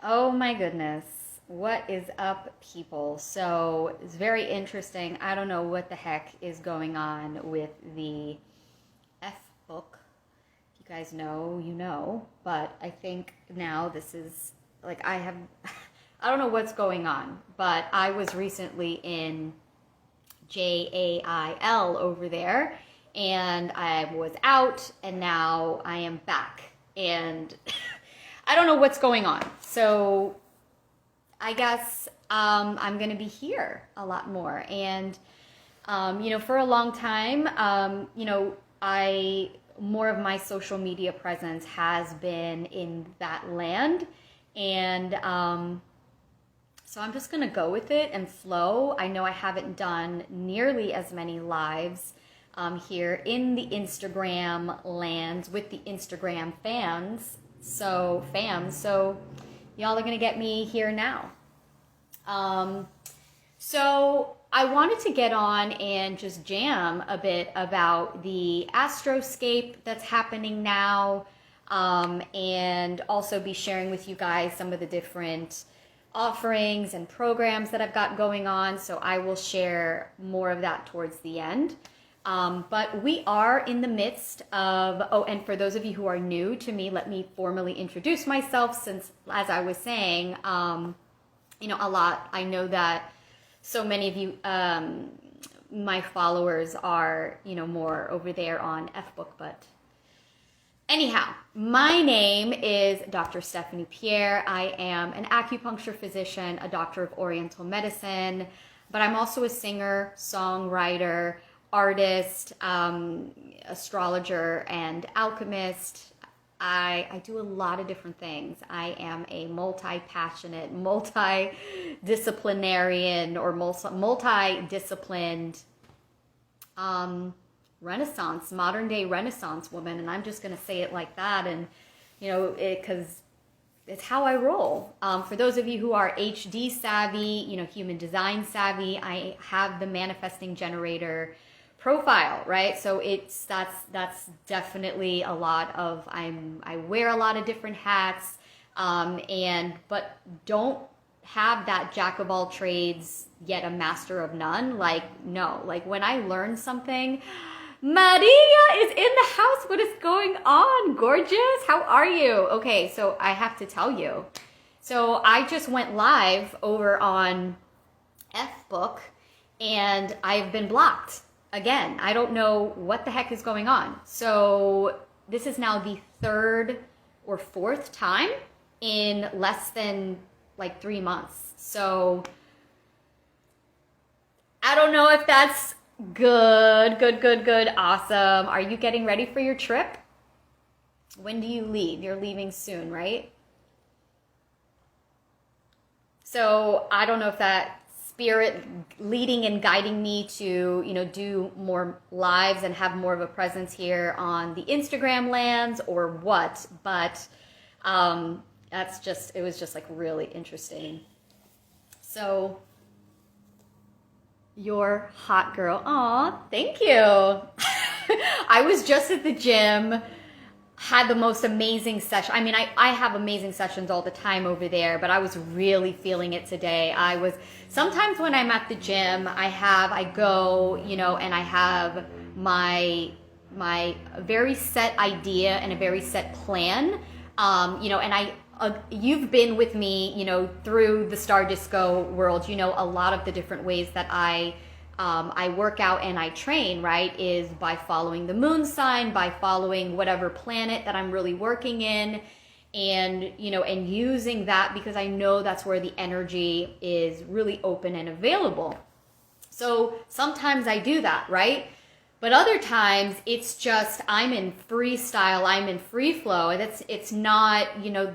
Oh my goodness. What is up, people? So it's very interesting. I don't know what the heck is going on with the F book. If you guys know, you know. But I think now this is like I don't know what's going on, but I was recently in JAIL over there and I was out and now I am back. And I don't know what's going on. So I guess I'm going to be here a lot more. And, for a long time, more of my social media presence has been in that land. And so I'm just going to go with it and flow. I know I haven't done nearly as many lives here in the Instagram lands with the Instagram fans. So y'all are gonna get me here now. So I wanted to get on and just jam a bit about the astroscape that's happening now, and also be sharing with you guys some of the different offerings and programs that I've got going on. So I will share more of that towards the end. But we are in the midst of, and for those of you who are new to me, let me formally introduce myself since, as I was saying, I know that so many of you, my followers are, more over there on FBook, but anyhow, my name is Dr. Stephanie Pierre. I am an acupuncture physician, a doctor of Oriental medicine, but I'm also a singer, songwriter, artist, astrologer, and alchemist. I do a lot of different things. I am a multi-passionate, multidisciplinarian, or multi-disciplined Renaissance, modern day Renaissance woman. And I'm just going to say it like that. And, because it's how I roll. For those of you who are HD savvy, human design savvy, I have the manifesting generator profile, right? So that's definitely a lot of, I wear a lot of different hats, but don't have that jack of all trades yet a master of none. No, when I learn something, Maria is in the house. What is going on? Gorgeous. How are you? Okay, so I have to tell you. So I just went live over on FBook and I've been blocked. Again, I don't know what the heck is going on. So this is now the third or fourth time in less than 3 months. So I don't know if that's good, awesome. Are you getting ready for your trip? When do you leave? You're leaving soon, right? So I don't know if that spirit leading and guiding me to, do more lives and have more of a presence here on the Instagram lands or what, but it was just really interesting. So you're hot girl. Aw, thank you. I was just at the gym, had the most amazing session. I mean, I have amazing sessions all the time over there, but I was really feeling it today. Sometimes when I'm at the gym, I go, and I have my very set idea and a very set plan, and you've been with me, through the Star Disco world, a lot of the different ways that I work out and I train, right, is by following the moon sign, by following whatever planet that I'm really working in, and, and using that because I know that's where the energy is really open and available. So sometimes I do that, right? But other times it's just, I'm in freestyle, I'm in free flow. It's not,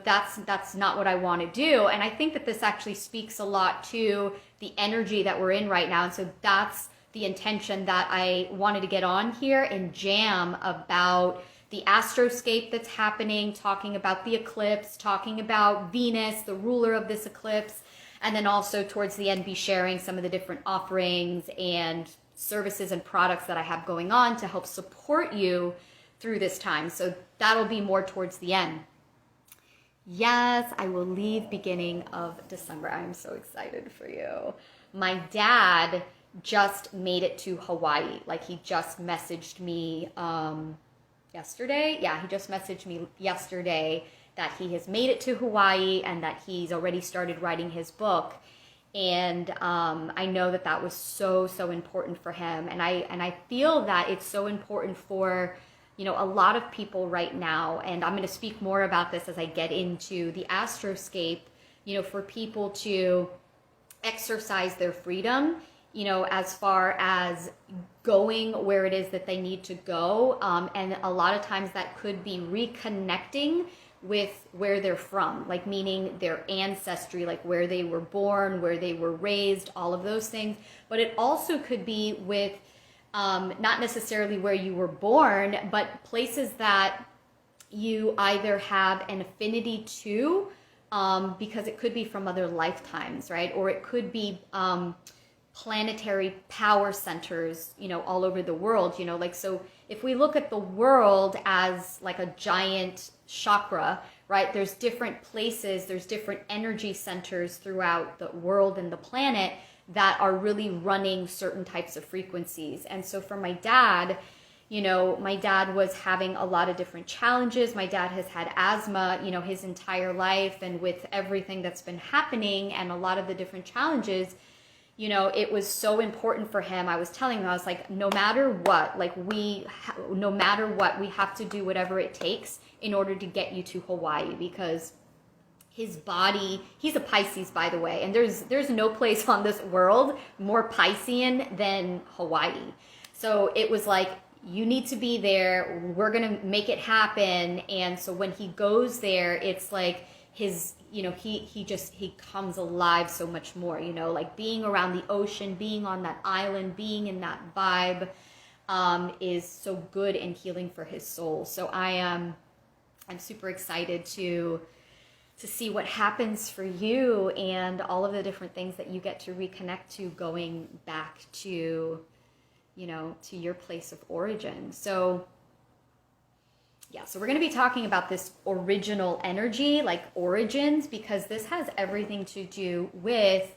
that's not what I want to do. And I think that this actually speaks a lot to the energy that we're in right now. And so that's the intention that I wanted to get on here and jam about the astroscape that's happening, talking about the eclipse, talking about Venus, the ruler of this eclipse, and then also towards the end be sharing some of the different offerings and services and products that I have going on to help support you through this time. So that'll be more towards the end. Yes, I will leave beginning of December. I'm so excited for you. My dad just made it to Hawaii. Like he just messaged me yesterday. Yeah, he just messaged me yesterday that he has made it to Hawaii and that he's already started writing his book. And I know that that was so important for him, and I feel that it's so important for a lot of people right now. And I'm going to speak more about this as I get into the astroscape. For people to exercise their freedom, as far as going where it is that they need to go, and a lot of times that could be reconnecting with where they're from, like meaning their ancestry, like where they were born, where they were raised, all of those things. But it also could be with not necessarily where you were born, but places that you either have an affinity to, because it could be from other lifetimes, right? Or it could be planetary power centers, all over the world, like, so if we look at the world as like a giant chakra, right? There's different places, there's different energy centers throughout the world and the planet that are really running certain types of frequencies. And so for my dad, my dad was having a lot of different challenges. My dad has had asthma, his entire life, and with everything that's been happening and a lot of the different challenges, it was so important for him. I was telling him, I was like, no matter what, no matter what, we have to do whatever it takes in order to get you to Hawaii, because his body, he's a Pisces, by the way, and there's no place on this world more Piscean than Hawaii. So it was like, you need to be there. We're going to make it happen. And so when he goes there, it's like his, he comes alive so much more, like being around the ocean, being on that island, being in that vibe, is so good and healing for his soul. So I'm super excited to see what happens for you and all of the different things that you get to reconnect to, going back to, to your place of origin. So yeah, so we're going to be talking about this original energy, like origins, because this has everything to do with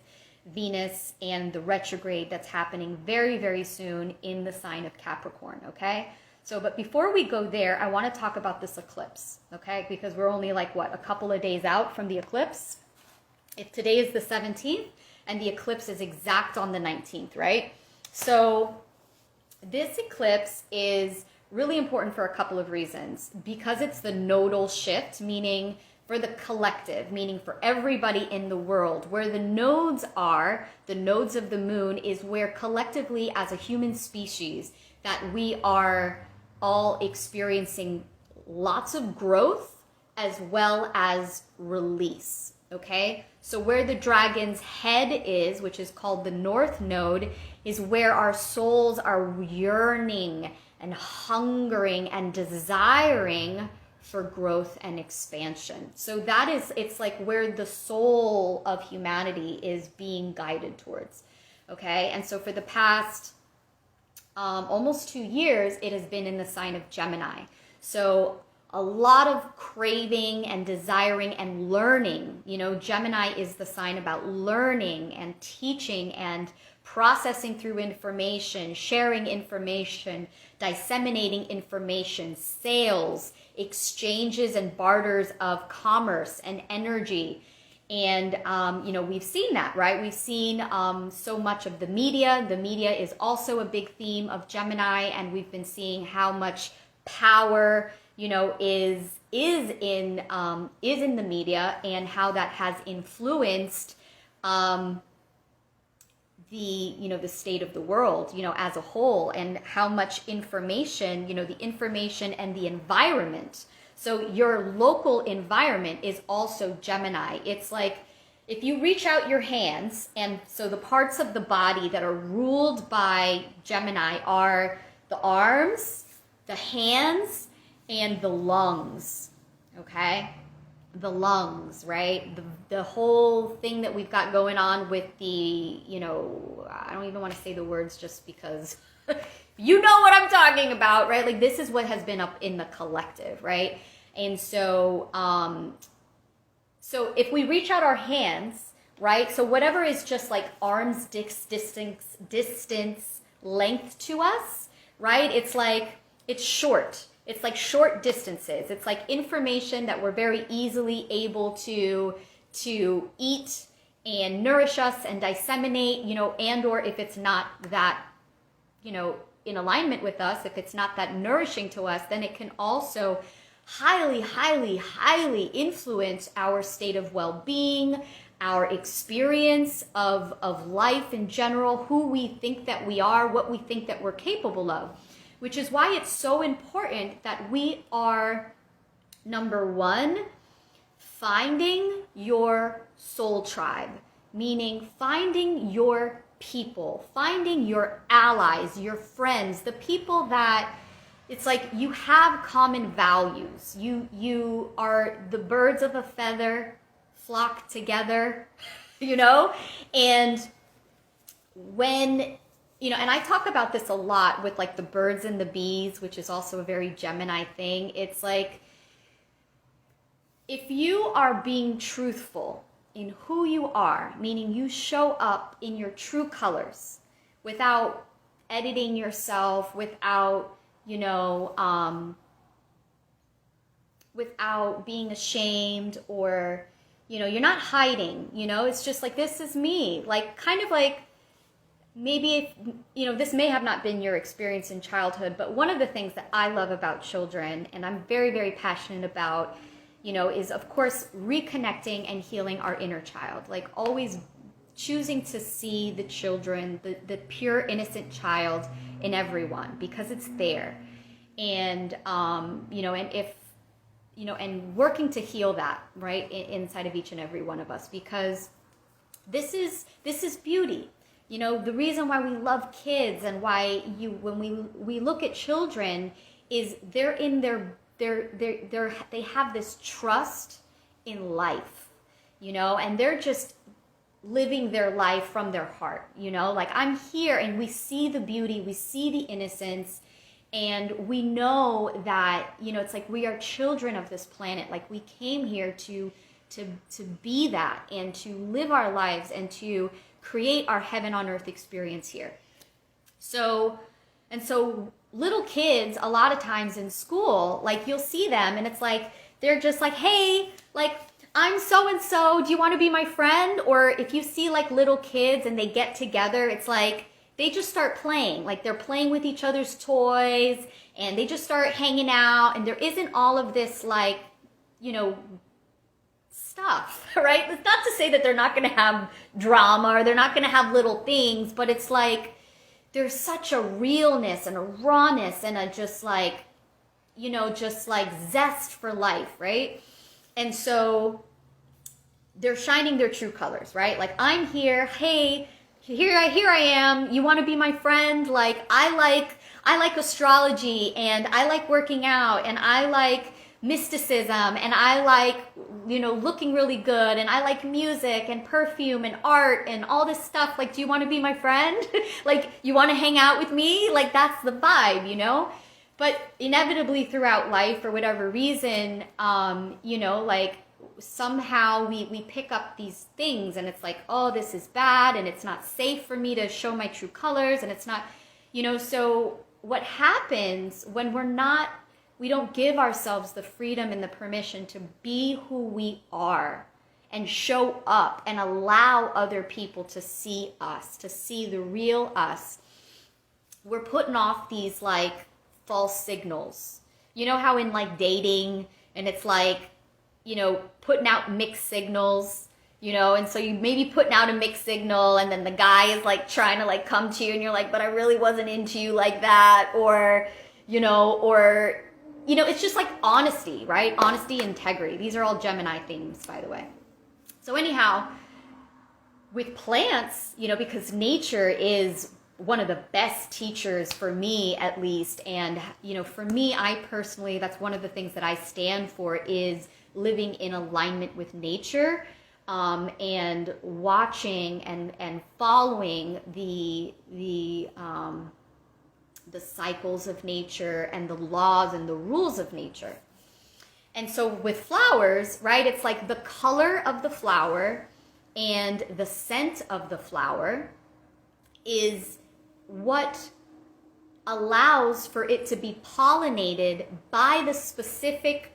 Venus and the retrograde that's happening very, very soon in the sign of Capricorn, okay? So, but before we go there, I want to talk about this eclipse, okay? Because we're only like, a couple of days out from the eclipse. If today is the 17th and the eclipse is exact on the 19th, right? So this eclipse is really important for a couple of reasons. Because it's the nodal shift, meaning for the collective, meaning for everybody in the world. Where the nodes are, the nodes of the moon, is where collectively as a human species that we are all experiencing lots of growth as well as release, okay? So where the dragon's head is, which is called the North Node, is where our souls are yearning and hungering and desiring for growth and expansion. So that is, it's like where the soul of humanity is being guided towards, okay? And so for the past almost 2 years, it has been in the sign of Gemini. So a lot of craving and desiring and learning. Gemini is the sign about learning and teaching and processing through information, sharing information, disseminating information, sales, exchanges and barters of commerce and energy. And, we've seen that, right? We've seen so much of the media. The media is also a big theme of Gemini, and we've been seeing how much power, is in the media, and how that has influenced the state of the world, as a whole, and how much information, the information and the environment. So your local environment is also Gemini. It's like if you reach out your hands, and so the parts of the body that are ruled by Gemini are the arms, the hands, and the lungs, okay? The lungs, right? The whole thing that we've got going on with the, I don't even want to say the words just because you know what I'm talking about, right? Like this is what has been up in the collective, right? And so So if we reach out our hands, right? So whatever is just like arm's distance length to us, right? It's like, it's short. It's like short distances. It's like information that we're very easily able to eat and nourish us and disseminate, and or if it's not that, in alignment with us, if it's not that nourishing to us, then it can also highly, highly, highly influence our state of well-being, our experience of life in general, who we think that we are, what we think that we're capable of, which is why it's so important that we are, number one, finding your soul tribe, meaning finding your people, finding your allies, your friends, the people that it's like you have common values. You are the birds of a feather flock together, and when, and I talk about this a lot with like the birds and the bees, which is also a very Gemini thing. It's like, if you are being truthful in who you are, meaning you show up in your true colors without editing yourself, without, without being ashamed, or, you're not hiding, it's just like, this is me, like, kind of like, maybe if, this may have not been your experience in childhood, but one of the things that I love about children, and I'm very, very passionate about, is of course reconnecting and healing our inner child, like always choosing to see the children, the pure innocent child in everyone, because it's there. And, and if, and working to heal that, right, inside of each and every one of us, because this is beauty. The reason why we love kids and why when we look at children is they're in they have this trust in life, and they're just living their life from their heart, like, I'm here, and we see the beauty, we see the innocence, and we know that, it's like we are children of this planet, like we came here to be that, and to live our lives, and to create our heaven on earth experience here. So little kids, a lot of times in school, like, you'll see them and it's like, they're just like, hey, like, I'm so-and-so, do you want to be my friend? Or if you see like little kids and they get together, it's like, they just start playing, like they're playing with each other's toys, and they just start hanging out, and there isn't all of this like, stuff, right? It's not to say that they're not going to have drama, or they're not going to have little things, but it's like, there's such a realness and a rawness and a just like, just like zest for life, right? And so they're shining their true colors, right? Like, I'm here, hey, here I am, you want to be my friend? Like, I like astrology, and I like working out, and I like mysticism, and I like, looking really good, and I like music and perfume and art and all this stuff. Like, do you want to be my friend? Like, you want to hang out with me? Like, that's the vibe, But inevitably throughout life, for whatever reason, like, somehow we pick up these things, and it's like, oh, this is bad, and it's not safe for me to show my true colors, and it's not, so what happens when we don't give ourselves the freedom and the permission to be who we are and show up and allow other people to see us, to see the real us, we're putting off these like false signals. You know how in like dating, and it's like, putting out mixed signals, and so you maybe putting out a mixed signal, and then the guy is like trying to like come to you, and you're like, but I really wasn't into you like that, or it's just like honesty, right? Honesty, integrity. These are all Gemini themes, by the way. So anyhow, with plants, because nature is one of the best teachers for me, at least. And, for me, I personally, that's one of the things that I stand for, is living in alignment with nature, and watching and following the cycles of nature and the laws and the rules of nature. And so with flowers, right, it's like the color of the flower and the scent of the flower is what allows for it to be pollinated by the specific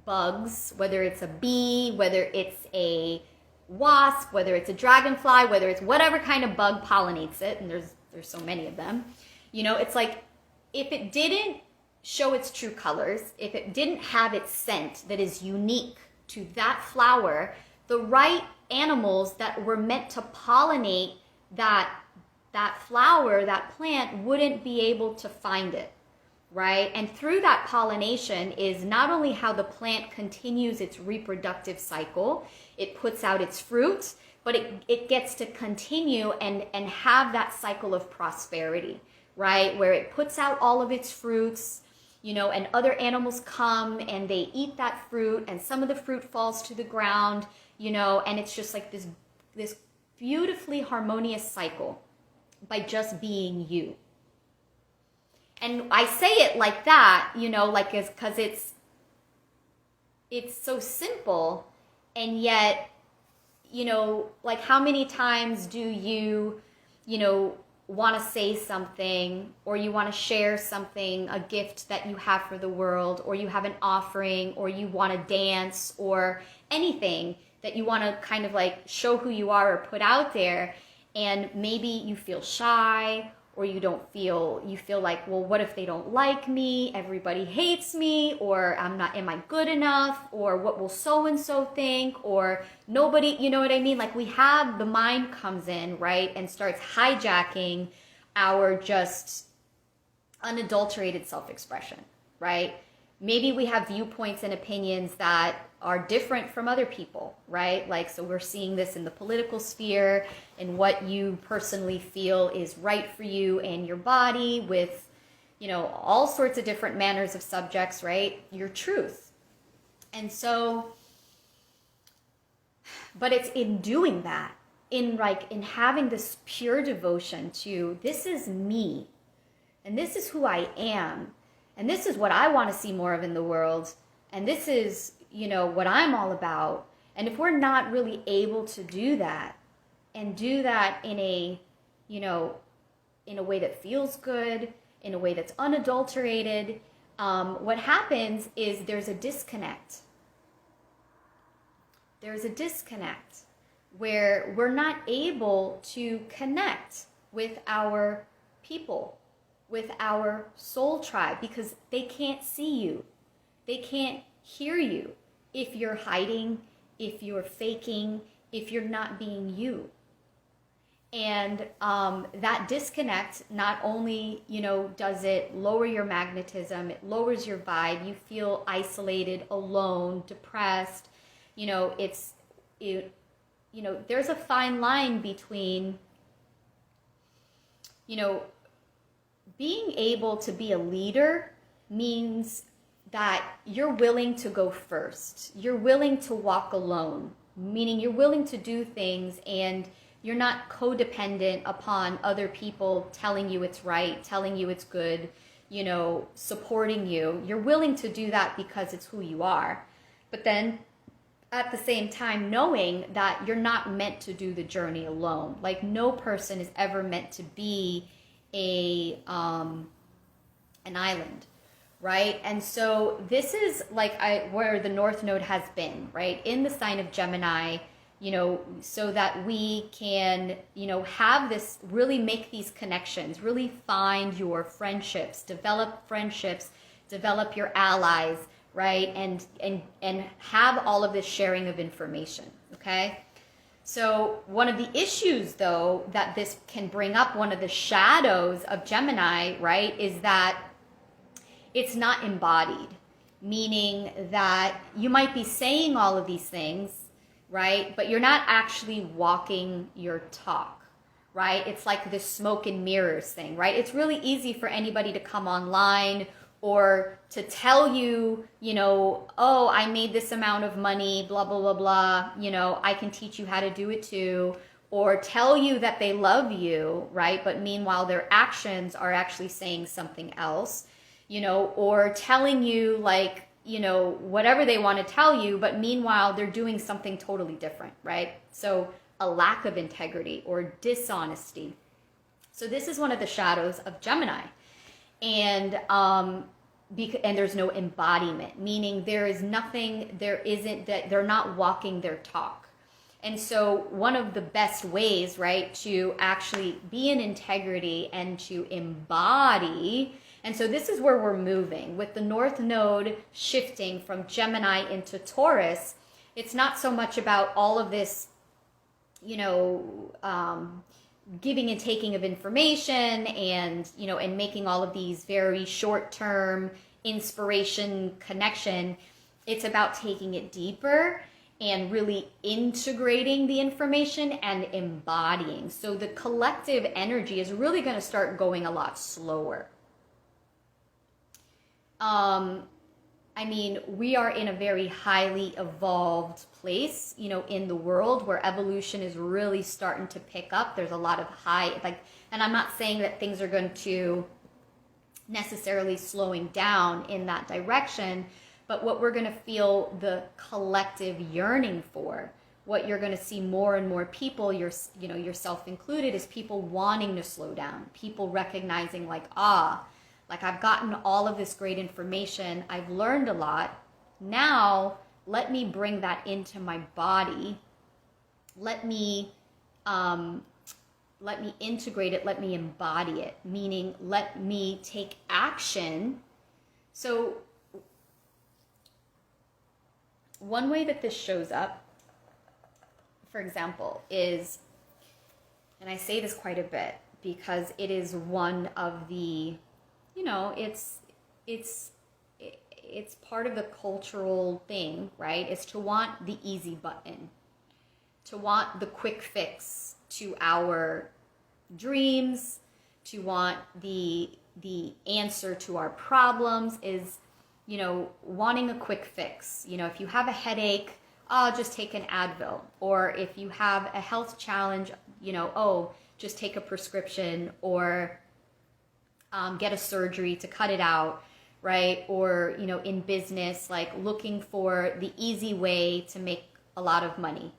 bugs, whether it's a bee, whether it's a wasp, whether it's a dragonfly, whether it's whatever kind of bug pollinates it, and there's so many of them. You know, it's like if it didn't show its true colors, if it didn't have its scent that is unique to that flower, the right animals that were meant to pollinate that flower, that plant, wouldn't be able to find it, right? And through that pollination is not only how the plant continues its reproductive cycle, it puts out its fruit, but it gets to continue and have that cycle of prosperity, right? Where it puts out all of its fruits, you know, and other animals come and they eat that fruit, and some of the fruit falls to the ground, you know, and it's just like this beautifully harmonious cycle by just being you. And I say it like that, you know, like because it's so simple, and yet, you know, like how many times do you know, want to say something, or you want to share something, a gift that you have for the world, or you have an offering, or you want to dance, or anything that you want to kind of like show who you are or put out there, and maybe you feel shy, or you feel like, well, what if they don't like me? Everybody hates me, or am I good enough? Or what will so-and-so think? Or nobody, you know what I mean? Like the mind comes in, right? And starts hijacking our just unadulterated self-expression, right? Maybe we have viewpoints and opinions that are different from other people, right? Like, so we're seeing this in the political sphere, and what you personally feel is right for you and your body, with, you know, all sorts of different manners of subjects, right? Your truth. And so, but it's in doing that, in having this pure devotion to, this is me, and this is who I am, and this is what I want to see more of in the world, and this is, you know, what I'm all about. And if we're not really able to do that, and do that in a, you know, in a way that feels good, in a way that's unadulterated, what happens is there's a disconnect. There's a disconnect where we're not able to connect with our people, with our soul tribe, because they can't see you. They can't hear you if you're hiding, if you're faking, if you're not being you. And that disconnect, not only, you know, does it lower your magnetism, it lowers your vibe. You feel isolated, alone, depressed. You know, you know, there's a fine line between, you know, being able to be a leader means that you're willing to go first. You're willing to walk alone, meaning you're willing to do things, and you're not codependent upon other people telling you it's right, telling you it's good, you know, supporting you. You're willing to do that because it's who you are. But then at the same time, knowing that you're not meant to do the journey alone. Like, no person is ever meant to be an island, right? And so this is like where the North Node has been, right? In the sign of Gemini, you know, so that we can, you know, have this, really make these connections, really find your friendships, develop your allies, right? And have all of this sharing of information, okay? So one of the issues, though, that this can bring up, one of the shadows of Gemini, right, is that it's not embodied, meaning that you might be saying all of these things, right, but you're not actually walking your talk, right? It's like this smoke and mirrors thing, right? It's really easy for anybody to come online or to tell you, you know, oh, I made this amount of money, blah, blah, blah, blah, you know, I can teach you how to do it too, or tell you that they love you, right? But meanwhile, their actions are actually saying something else, you know, or telling you, like, whatever they want to tell you, but meanwhile, they're doing something totally different, right? So a lack of integrity or dishonesty. So this is one of the shadows of Gemini. And there's no embodiment, meaning there isn't that they're not walking their talk. And so one of the best ways, right, to actually be in integrity and to embody, and so this is where we're moving with the North Node shifting from Gemini into Taurus. It's not so much about all of this, giving and taking of information and making all of these very short-term inspiration connection. It's about taking it deeper and really integrating the information and embodying. So the collective energy is really going to start going a lot slower. We are in a very highly evolved place, in the world where evolution is really starting to pick up. There's a lot of and I'm not saying that things are going to necessarily slowing down in that direction, but what we're going to feel the collective yearning for, what you're going to see more and more people, yourself included, is people wanting to slow down, people recognizing I've gotten all of this great information. I've learned a lot. Now, let me bring that into my body. Let me integrate it. Let me embody it. Meaning, let me take action. So, one way that this shows up, for example, is, and I say this quite a bit because it is one of the it's part of the cultural thing, right? Is to want the easy button, to want the quick fix to our dreams, to want the answer to our problems, is, wanting a quick fix. If you have a headache, just take an Advil. Or if you have a health challenge, just take a prescription, or get a surgery to cut it out, right? Or, in business, looking for the easy way to make a lot of money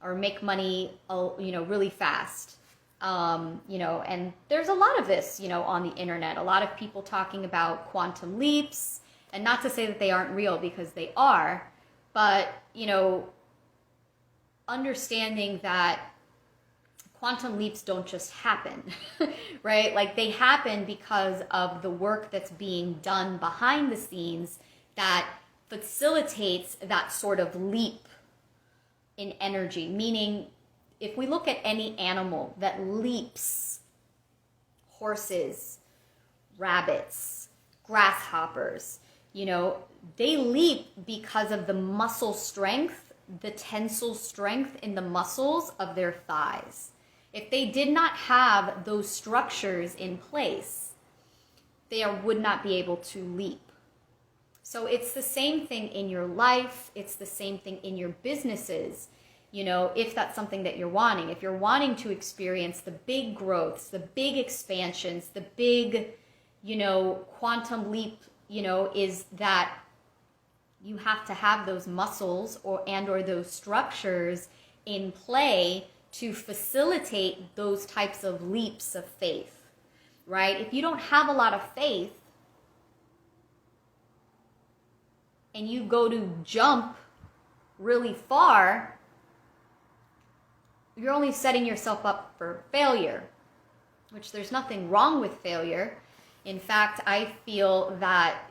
or make money, really fast. And there's a lot of this, on the internet, a lot of people talking about quantum leaps, and not to say that they aren't real, because they are, but, understanding that quantum leaps don't just happen, right? They happen because of the work that's being done behind the scenes that facilitates that sort of leap in energy. Meaning, if we look at any animal that leaps, horses, rabbits, grasshoppers, they leap because of the muscle strength, the tensile strength in the muscles of their thighs. If they did not have those structures in place, they would not be able to leap. So it's the same thing in your life. It's the same thing in your businesses. If that's something that you're wanting, if you're wanting to experience the big growths, the big expansions, the big, quantum leap, is that you have to have those muscles or those structures in play to facilitate those types of leaps of faith, right? If you don't have a lot of faith and you go to jump really far, you're only setting yourself up for failure, which there's nothing wrong with failure. In fact, I feel that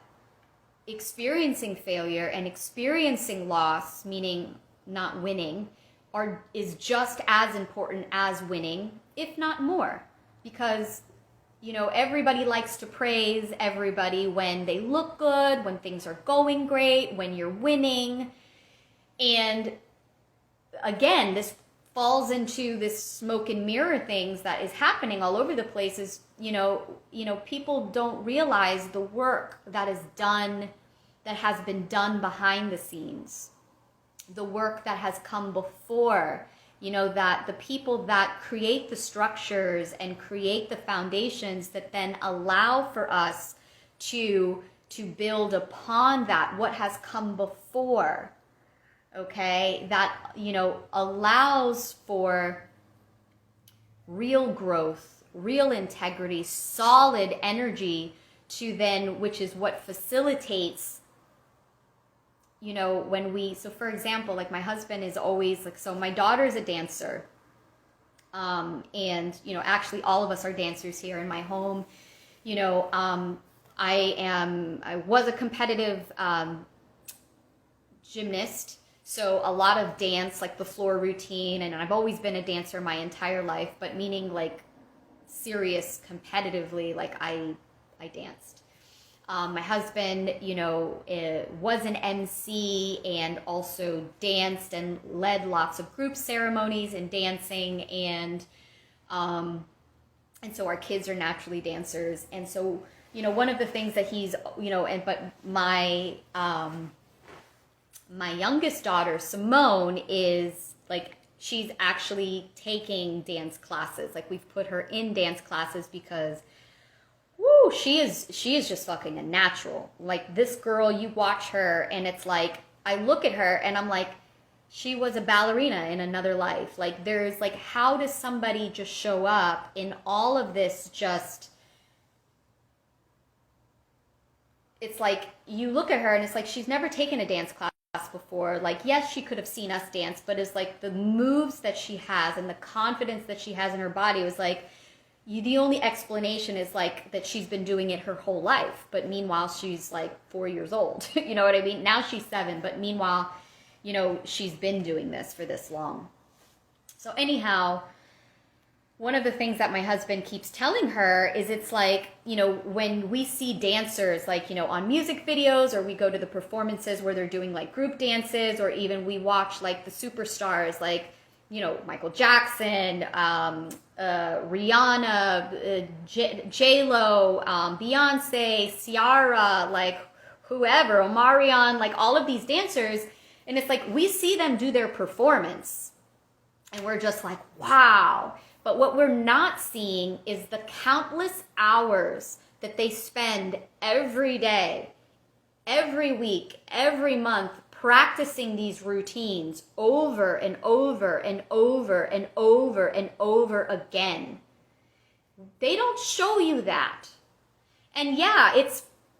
experiencing failure and experiencing loss, meaning not winning, is just as important as winning, if not more. Because, everybody likes to praise everybody when they look good, when things are going great, when you're winning. And again, this falls into this smoke and mirror things that is happening all over the place. Is, people don't realize the work that has been done behind the scenes, the work that has come before, that the people that create the structures and create the foundations that then allow for us to to build upon that, what has come before, okay, that, you know, allows for real growth, real integrity, solid energy to then, which is what facilitates, you know, when we, so for example, like my husband is always like, so my daughter's a dancer. And, you know, actually all of us are dancers here in my home. You know, I was a competitive, gymnast. So a lot of dance, like the floor routine, and I've always been a dancer my entire life, but meaning like serious competitively, like I danced. My husband, you know, was an MC and also danced and led lots of group ceremonies and dancing, and so our kids are naturally dancers. And so, you know, one of the things that he's, you know, but my youngest daughter, Simone, is like, she's actually taking dance classes. Like, we've put her in dance classes because, woo, she is just fucking a natural. Like, this girl, you watch her and it's like, I look at her and I'm like, she was a ballerina in another life. Like, there's like, how does somebody just show up in all of this? Just, it's like, you look at her and it's like, she's never taken a dance class before. Like, yes, she could have seen us dance, but it's like the moves that she has and the confidence that she has in her body was like, the only explanation is like that she's been doing it her whole life, but meanwhile she's like 4 years old. You know what I mean? Now she's 7, but meanwhile, you know, she's been doing this for this long. So anyhow, one of the things that my husband keeps telling her is, it's like, you know, when we see dancers, like, you know, on music videos, or we go to the performances where they're doing like group dances, or even we watch like the superstars, like, you know, Michael Jackson, Rihanna, J-Lo, Beyonce, Ciara, like whoever, Omarion, like all of these dancers. And it's like, we see them do their performance and we're just like, wow. But what we're not seeing is the countless hours that they spend every day, every week, every month, practicing these routines over and over and over and over and over again. They don't show you that. And yeah,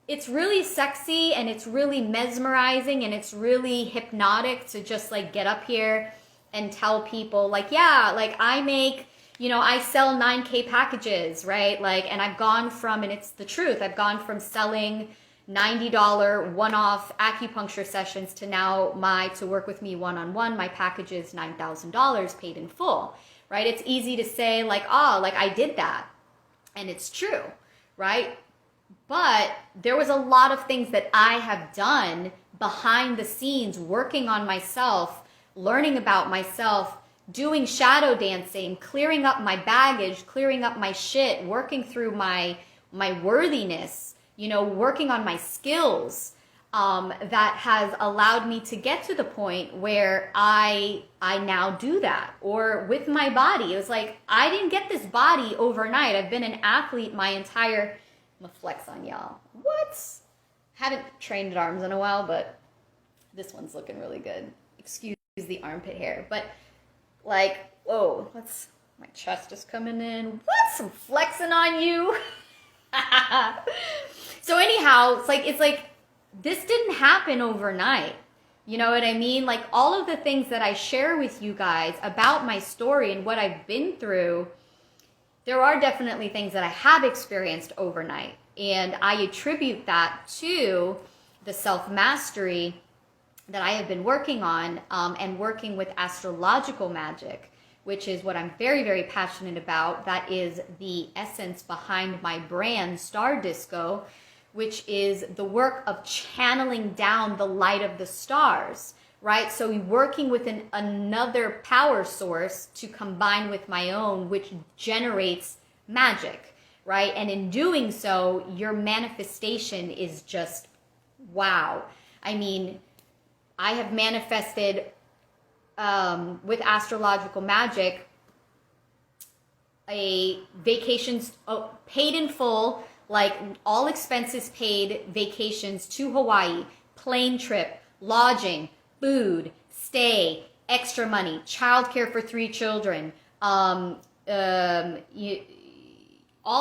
it's really sexy and it's really mesmerizing and it's really hypnotic to just like get up here and tell people like, yeah, like I make, you know, I sell 9K packages, right? Like, and I've gone from, and it's the truth, I've gone from selling $90 one-off acupuncture sessions to now to work with me one-on-one, my package is $9,000 paid in full, right? It's easy to say like, oh, like I did that. And it's true, right? But there was a lot of things that I have done behind the scenes, working on myself, learning about myself, doing shadow dancing, clearing up my baggage, clearing up my shit, working through my worthiness, you know, working on my skills, that has allowed me to get to the point where I now do that. Or with my body, it was like, I didn't get this body overnight. I've been an athlete my entire, I'm gonna flex on y'all. What? Haven't trained at arms in a while, but this one's looking really good. Excuse the armpit hair, but like, whoa, my chest is coming in. What? Some flexing on you. So anyhow, it's like this didn't happen overnight. You know what I mean? Like, all of the things that I share with you guys about my story and what I've been through, there are definitely things that I have experienced overnight. And I attribute that to the self-mastery that I have been working on, and working with astrological magic, which is what I'm very, very passionate about. That is the essence behind my brand, Star Disco, which is the work of channeling down the light of the stars, right? So working with another power source to combine with my own, which generates magic, right? And in doing so, your manifestation is just wow. I mean, I have manifested with astrological magic a vacation paid in full like all expenses paid vacations to Hawaii, plane trip, lodging, food, stay, extra money, childcare for 3 children, all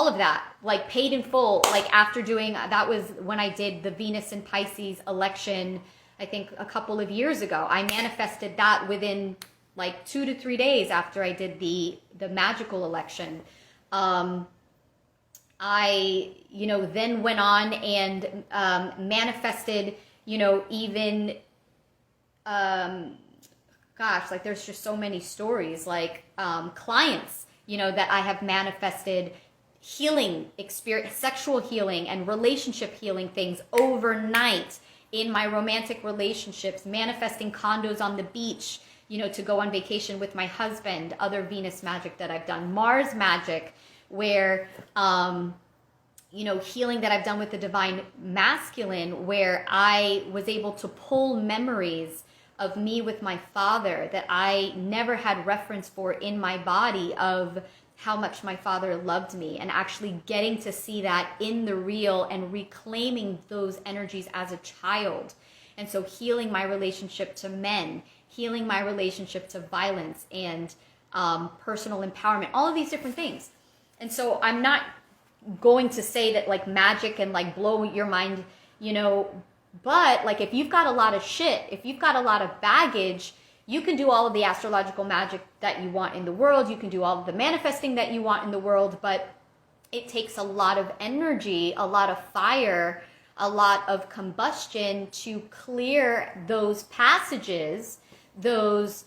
of that, like paid in full. Like after doing, that was when I did the Venus and Pisces election, I think a couple of years ago. I manifested that within like 2 to 3 days after I did the magical election. I, then went on and manifested, even, like there's just so many stories, like clients, that I have manifested healing experience, sexual healing and relationship healing things overnight in my romantic relationships, manifesting condos on the beach, to go on vacation with my husband, other Venus magic that I've done, Mars magic, where, healing that I've done with the divine masculine, where I was able to pull memories of me with my father that I never had reference for in my body, of how much my father loved me, and actually getting to see that in the real and reclaiming those energies as a child. And so healing my relationship to men, healing my relationship to violence and personal empowerment, all of these different things. And so I'm not going to say that like magic and like blow your mind, but like if you've got a lot of shit, if you've got a lot of baggage, you can do all of the astrological magic that you want in the world. You can do all of the manifesting that you want in the world, but it takes a lot of energy, a lot of fire, a lot of combustion to clear those passages, those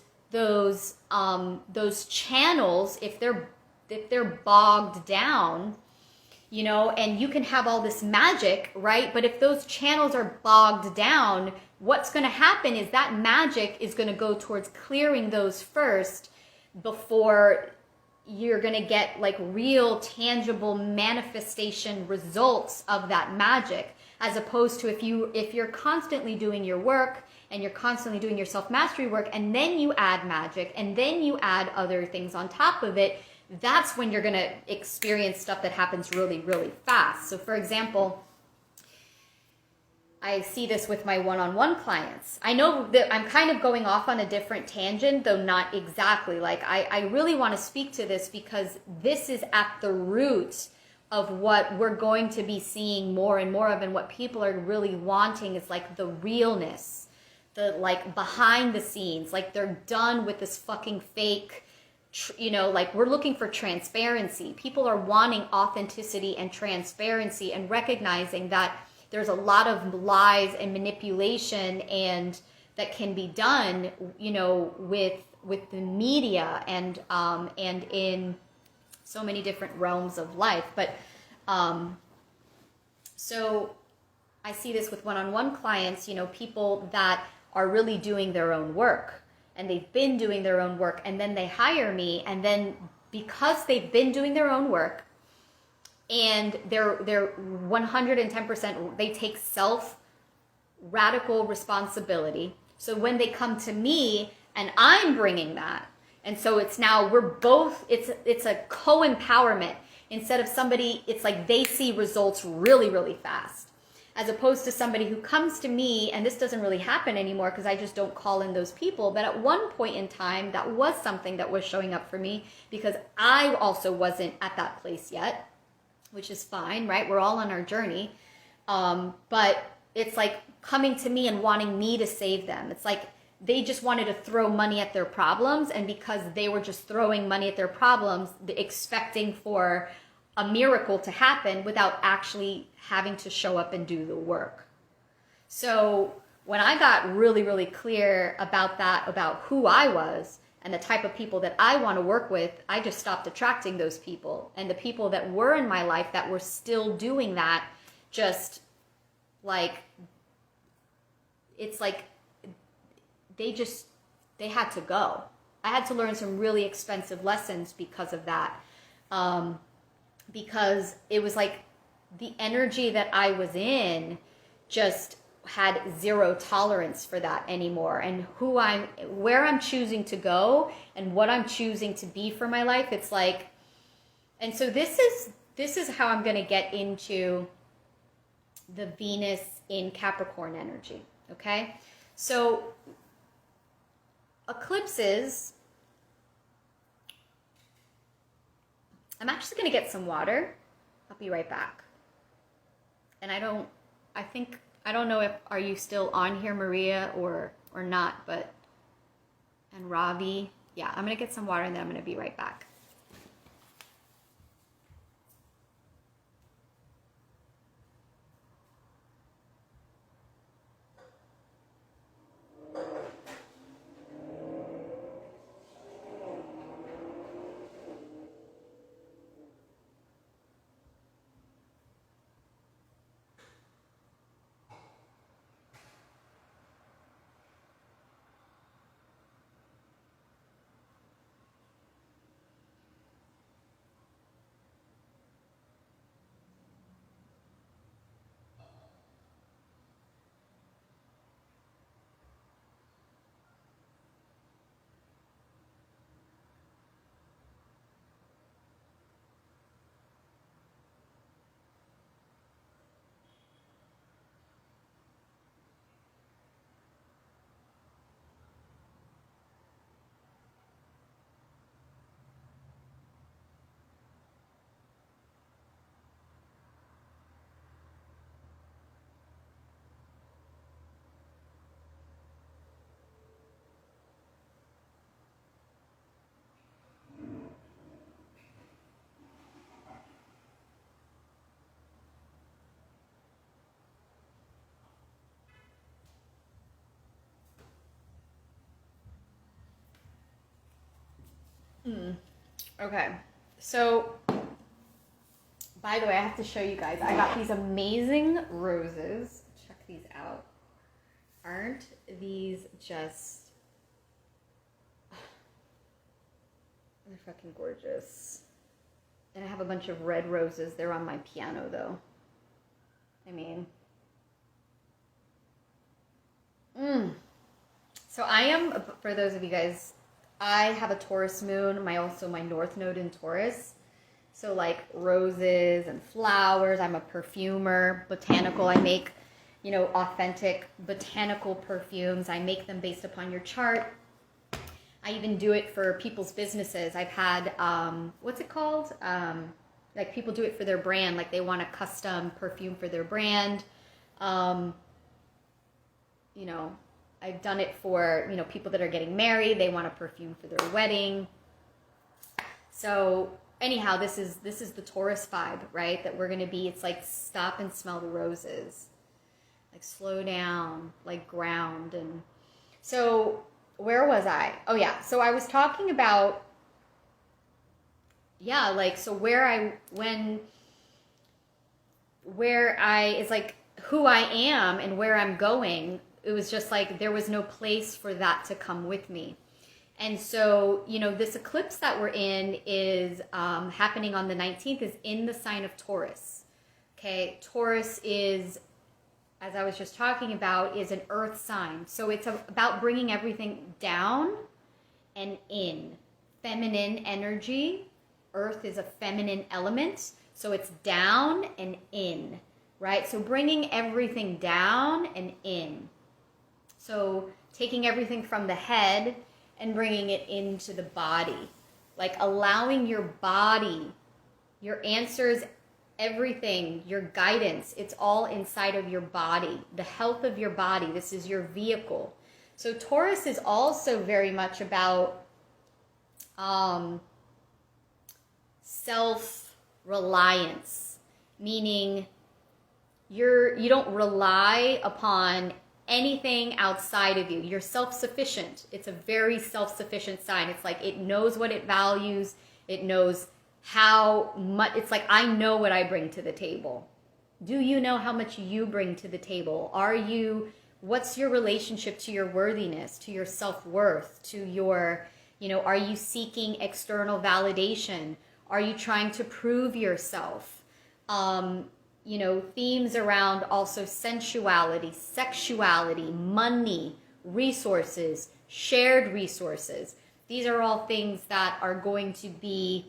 channels, if they're bogged down, and you can have all this magic, right? But if those channels are bogged down, what's going to happen is that magic is going to go towards clearing those first before you're going to get like real tangible manifestation results of that magic, as opposed to if you're constantly doing your work and you're constantly doing your self-mastery work, and then you add magic and then you add other things on top of it, that's when you're going to experience stuff that happens really, really fast. So for example, I see this with my one-on-one clients. I know that I'm kind of going off on a different tangent, though not exactly. Like I really want to speak to this because this is at the root of what we're going to be seeing more and more of, and what people are really wanting is like the realness, the like behind the scenes. Like they're done with this fucking fake, like we're looking for transparency. People are wanting authenticity and transparency, and recognizing that there's a lot of lies and manipulation and that can be done, with the media and in so many different realms of life. But so I see this with one-on-one clients, people that are really doing their own work, and they've been doing their own work, and then they hire me, and then because they've been doing their own work, and they're 110%, they take radical responsibility. So when they come to me and I'm bringing that, and so it's now we're both, it's a co-empowerment. Instead of somebody, it's like they see results really, really fast, as opposed to somebody who comes to me, and this doesn't really happen anymore because I just don't call in those people. But at one point in time, that was something that was showing up for me, because I also wasn't at that place yet, which is fine, right? We're all on our journey. But it's like coming to me and wanting me to save them. It's like they just wanted to throw money at their problems, and because they were just throwing money at their problems, expecting for a miracle to happen without actually having to show up and do the work. So when I got really, really clear about that, about who I was and the type of people that I want to work with, I just stopped attracting those people. And the people that were in my life that were still doing that, just like, it's like they had to go. I had to learn some really expensive lessons because of that. Because it was like the energy that I was in just had zero tolerance for that anymore. And where I'm choosing to go and what I'm choosing to be for my life, it's like, and so this this is how I'm going to get into the Venus in Capricorn energy, okay? So eclipses, I'm actually going to get some water. I'll be right back. And I don't know if, are you still on here, Maria, or not, but, and Ravi. Yeah, I'm going to get some water and then I'm going to be right back. Okay, so by the way, I have to show you guys. I got these amazing roses. Check these out. Aren't these just... They're fucking gorgeous. And I have a bunch of red roses. They're on my piano, though. I mean... So I am, for those of you guys, I have a Taurus moon, also my North Node in Taurus. So like roses and flowers. I'm a perfumer, botanical. I make, authentic botanical perfumes. I make them based upon your chart. I even do it for people's businesses. I've had, what's it called? Like people do it for their brand. Like they want a custom perfume for their brand. I've done it for, people that are getting married. They want a perfume for their wedding. So anyhow, this is the Taurus vibe, right? That we're going to be, it's like stop and smell the roses. Like slow down, like ground. And so where was I? Oh yeah. So I was talking about, so it's like who I am and where I'm going. It was just like there was no place for that to come with me. And so, this eclipse that we're in is happening on the 19th, is in the sign of Taurus. Okay, Taurus is, as I was just talking about, is an earth sign. So it's about bringing everything down and in. Feminine energy. Earth is a feminine element. So it's down and in, right? So bringing everything down and in. So taking everything from the head and bringing it into the body. Like allowing your body, your answers, everything, your guidance, it's all inside of your body. The health of your body, this is your vehicle. So Taurus is also very much about self-reliance, meaning you don't rely upon anything outside of you. You're self-sufficient. It's a very self-sufficient sign. It's like it knows what it values. It knows how much. It's like, I know what I bring to the table. Do you know how much you bring to the table? What's your relationship to your worthiness, to your self-worth, to your, are you seeking external validation? Are you trying to prove yourself? Themes around also sensuality, sexuality, money, resources, shared resources. These are all things that are going to be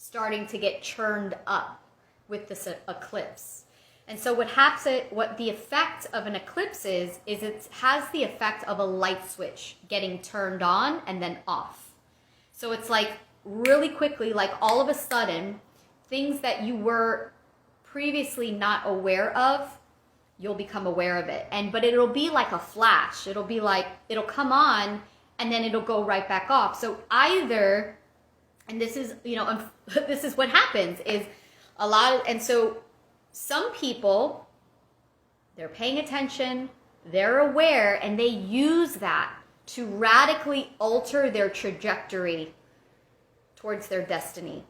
starting to get churned up with this eclipse. And so what the effect of an eclipse is it has the effect of a light switch getting turned on and then off. So it's like really quickly, like all of a sudden, things that you were previously not aware of, you'll become aware of it. But it'll be like a flash. It'll be like, it'll come on and then it'll go right back off. So either, and this is, this is what happens is and so some people, they're paying attention, they're aware, and they use that to radically alter their trajectory towards their destiny.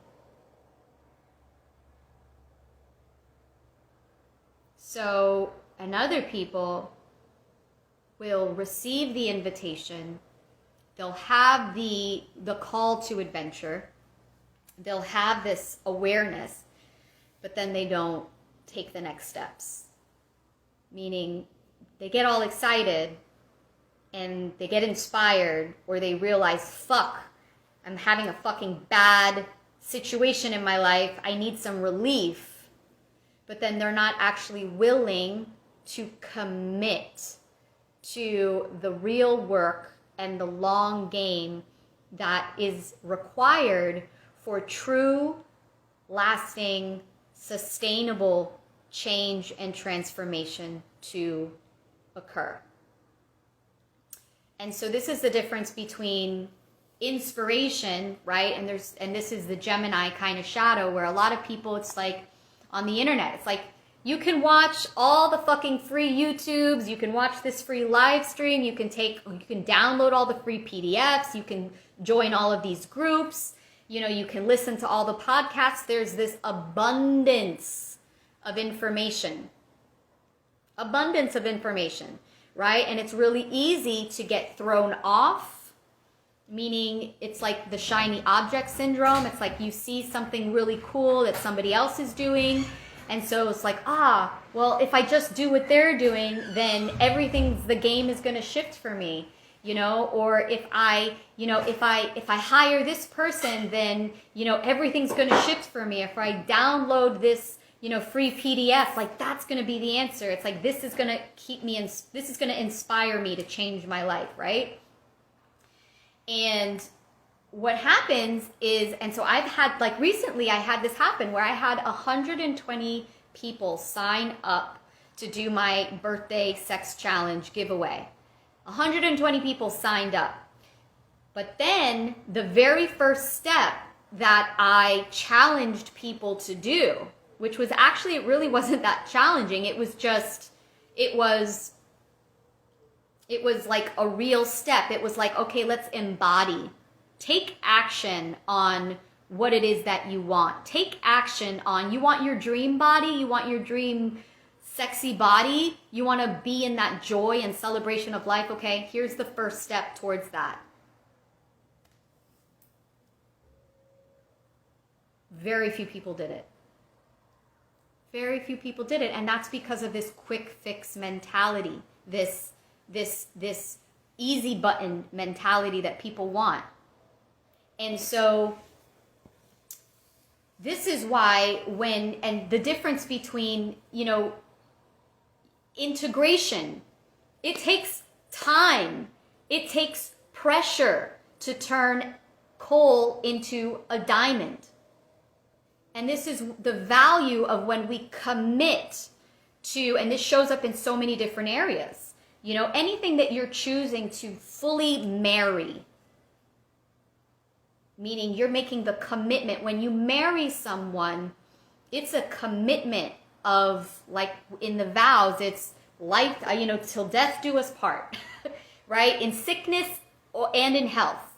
So, and other people will receive the invitation, they'll have the call to adventure, they'll have this awareness, but then they don't take the next steps. Meaning they get all excited and they get inspired, or they realize, fuck, I'm having a fucking bad situation in my life, I need some relief. But then they're not actually willing to commit to the real work and the long game that is required for true, lasting, sustainable change and transformation to occur. And so this is the difference between inspiration, right? And this is the Gemini kind of shadow, where a lot of people, it's like on the internet, it's like you can watch all the fucking free YouTubes, you can watch this free live stream, you can download all the free PDFs, you can join all of these groups, you can listen to all the podcasts. There's this abundance of information, right? And it's really easy to get thrown off, meaning it's like the shiny object syndrome. It's like you see something really cool that somebody else is doing, and so it's like, well, if I just do what they're doing, then the game is going to shift for me, or if I hire this person, then, everything's going to shift for me. If I download this, free PDF, like that's going to be the answer. It's like, this is going to this is going to inspire me to change my life, right? And what happens is, and so I've had, like recently I had this happen where I had 120 people sign up to do my birthday sex challenge giveaway. 120 people signed up. But then the very first step that I challenged people to do, which was actually, it really wasn't that challenging. It was like a real step. It was like, okay, let's embody. Take action on what it is that you want. Take action on, you want your dream body, you want your dream sexy body, you want to be in that joy and celebration of life. Okay, here's the first step towards that. Very few people did it. Very few people did it, and that's because of this quick fix mentality, this easy button mentality that people want. And so this is why and the difference between, integration, it takes time, it takes pressure to turn coal into a diamond. And this is the value of when we commit to, and this shows up in so many different areas, anything that you're choosing to fully marry, meaning you're making the commitment. When you marry someone, it's a commitment of, like in the vows, it's life, till death do us part, right? In sickness and in health.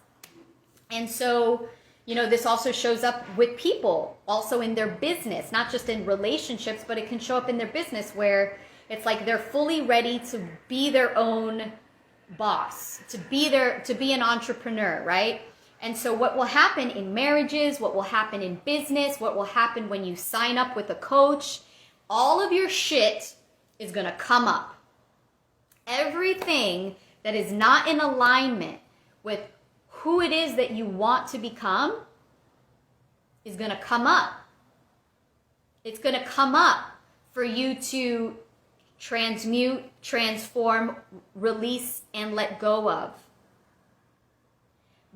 And so, this also shows up with people, also in their business, not just in relationships, but it can show up in their business where it's like they're fully ready to be their own boss, to be an entrepreneur, right? And so what will happen in marriages, what will happen in business, what will happen when you sign up with a coach, all of your shit is going to come up. Everything that is not in alignment with who it is that you want to become is going to come up. It's going to come up for you to transmute, transform, release, and let go of.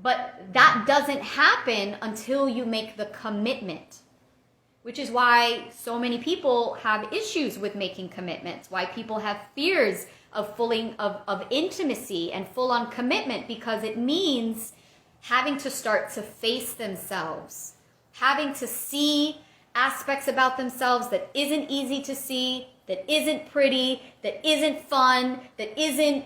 But that doesn't happen until you make the commitment, which is why so many people have issues with making commitments, why people have fears of intimacy and full-on commitment, because it means having to start to face themselves, having to see aspects about themselves that isn't easy to see, that isn't pretty, that isn't fun, that isn't,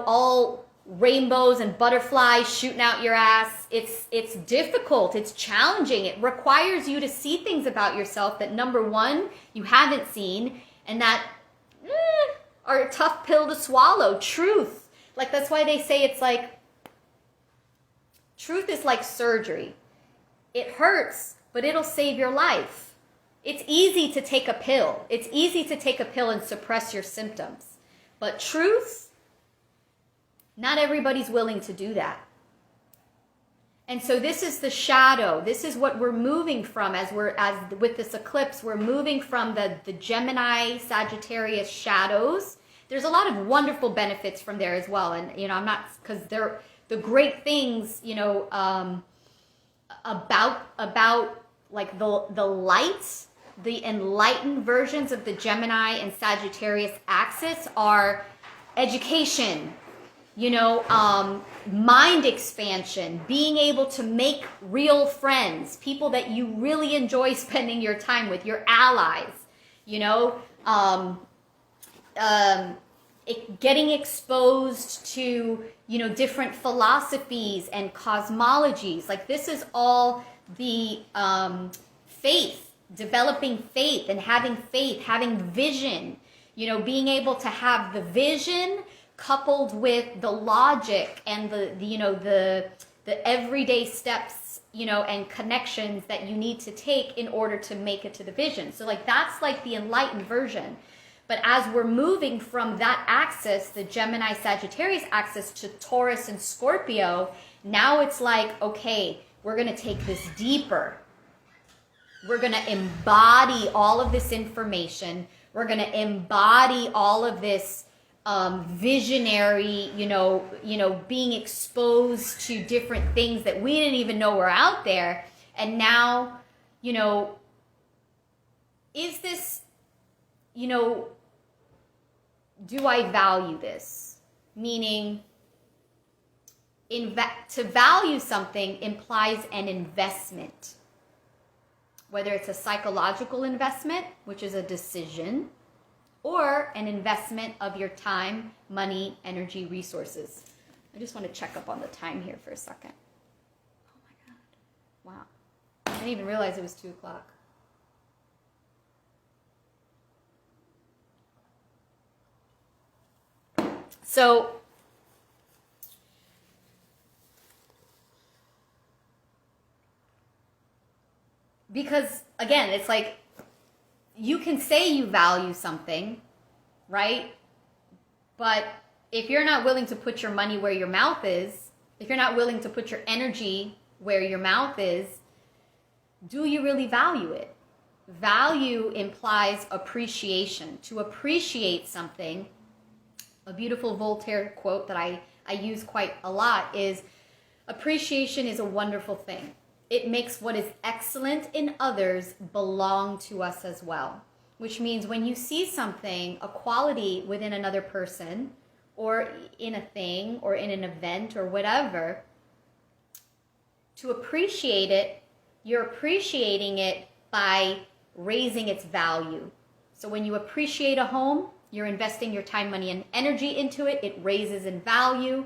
all rainbows and butterflies shooting out your ass. It's difficult, it's challenging. It requires you to see things about yourself that, number one, you haven't seen, and that are a tough pill to swallow. Truth. Like, that's why they say it's like, truth is like surgery. It hurts, but it'll save your life. It's easy to take a pill. It's easy to take a pill and suppress your symptoms. But truth, not everybody's willing to do that. And so this is the shadow. This is what we're moving from as with this eclipse. We're moving from the Gemini, Sagittarius shadows. There's a lot of wonderful benefits from there as well. And, I'm not, because they're the great things, about like the light, the enlightened versions of the Gemini and Sagittarius axis are education, mind expansion, being able to make real friends, people that you really enjoy spending your time with, your allies, getting exposed to, different philosophies and cosmologies. Like, this is all the faith, developing faith and having vision, being able to have the vision coupled with the logic and the everyday steps, and connections that you need to take in order to make it to the vision. So like, that's like the enlightened version. But as we're moving from that axis, the Gemini Sagittarius axis, to Taurus and Scorpio, now it's like, okay, we're going to take this deeper. We're going to embody all of this information. We're going to embody all of this visionary, being exposed to different things that we didn't even know were out there. And now, is this, do I value this? Meaning, to value something implies an investment. Whether it's a psychological investment, which is a decision, or an investment of your time, money, energy, resources. I just want to check up on the time here for a second. Oh my God. Wow. I didn't even realize it was 2 o'clock. So, because again, it's like, you can say you value something, right? But if you're not willing to put your money where your mouth is, if you're not willing to put your energy where your mouth is, do you really value it? Value implies appreciation. To appreciate something, a beautiful Voltaire quote that I use quite a lot is, appreciation is a wonderful thing. It makes what is excellent in others belong to us as well. Which means when you see something, a quality within another person, or in a thing, or in an event, or whatever, to appreciate it, you're appreciating it by raising its value. So when you appreciate a home, you're investing your time, money, and energy into it. It raises in value